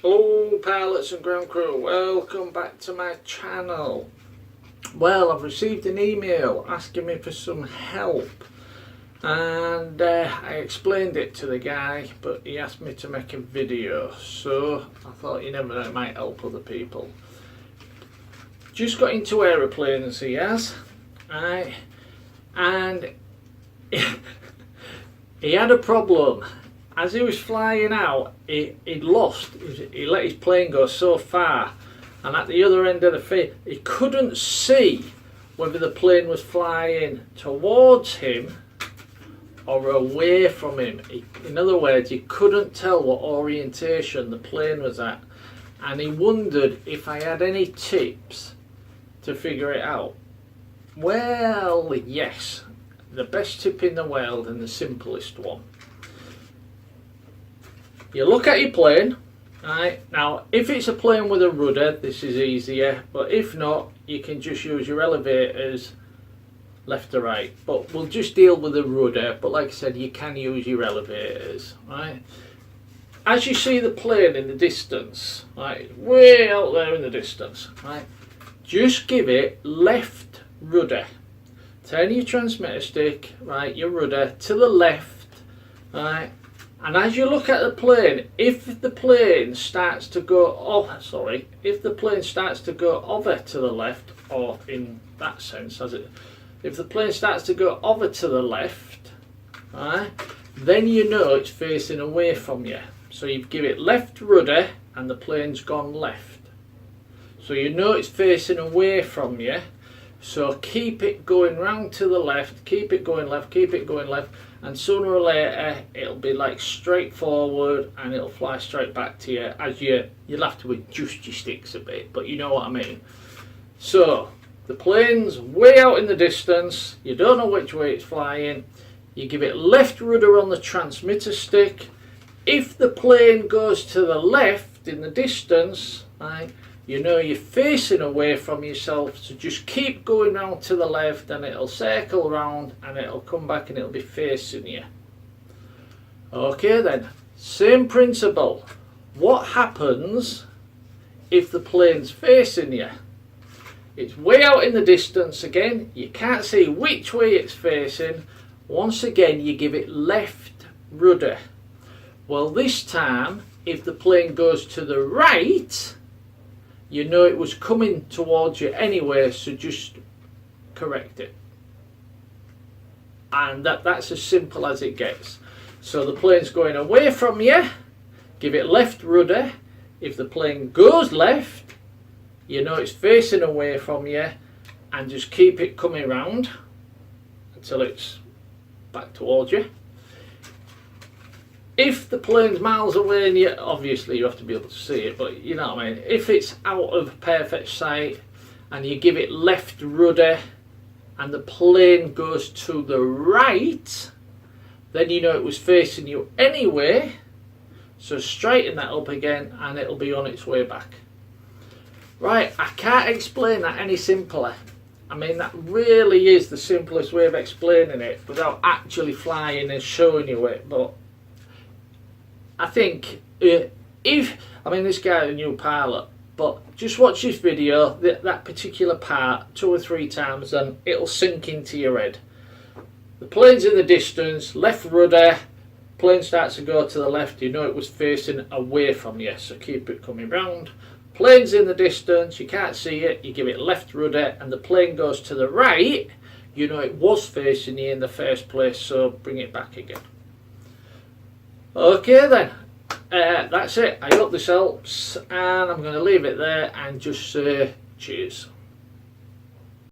Hello pilots and ground crew, welcome back to my channel. Well, I've received an email asking me for some help and I explained it to the guy, but he asked me to make a video, so I thought you never know, it might help other people. Just got into aeroplanes he has, right? And he had a problem. As he was flying out, he let his plane go so far, and at the other end of the field he couldn't see whether the plane was flying towards him or away from him. In other words, he couldn't tell what orientation the plane was at, and he wondered if I had any tips to figure it out. Well, yes, the best tip in the world and the simplest one. You look at your plane, right? Now, if it's a plane with a rudder, this is easier, but if not, you can just use your elevators left to right. But we'll just deal with the rudder, but like I said, you can use your elevators, right? As you see the plane in the distance, right, way out there in the distance, right, just give it left rudder. Turn your transmitter stick, right, your rudder to the left, right? And as you look at the plane, if the plane starts to go over to the left, or in that sense, if the plane starts to go over to the left, right, then you know it's facing away from you. So you give it left rudder and the plane's gone left. So you know it's facing away from you. So keep it going round to the left, keep it going left, keep it going left, and sooner or later it'll be like straight forward and it'll fly straight back to you. As you'll have to adjust your sticks a bit, but you know what I mean. So the plane's way out in the distance, you don't know which way it's flying, you give it left rudder on the transmitter stick. If the plane goes to the left in the distance, right, you know you're facing away from yourself, so just keep going round to the left and it'll circle round and it'll come back and it'll be facing you. Okay then, same principle. What happens if the plane's facing you? It's way out in the distance again, you can't see which way it's facing. Once again, you give it left rudder. Well, this time, if the plane goes to the right, you know it was coming towards you anyway, so just correct it. And that's as simple as it gets. So the plane's going away from you, give it left rudder. If the plane goes left, you know it's facing away from you, and just keep it coming round until it's back towards you. If the plane's miles away, and obviously you have to be able to see it, but you know what I mean, if it's out of perfect sight and you give it left rudder and the plane goes to the right, then you know it was facing you anyway, so straighten that up again and it'll be on its way back. Right, I can't explain that any simpler. I mean, that really is the simplest way of explaining it without actually flying and showing you it. But I think this guy's a new pilot, but just watch this video, that particular part 2 or 3 times, and it'll sink into your head. The plane's in the distance, left rudder, plane starts to go to the left, you know it was facing away from you, so keep it coming round. Plane's in the distance, you can't see it, you give it left rudder, and the plane goes to the right, you know it was facing you in the first place, so bring it back again. Okay then, that's it. I hope this helps, and I'm going to leave it there and just say cheers.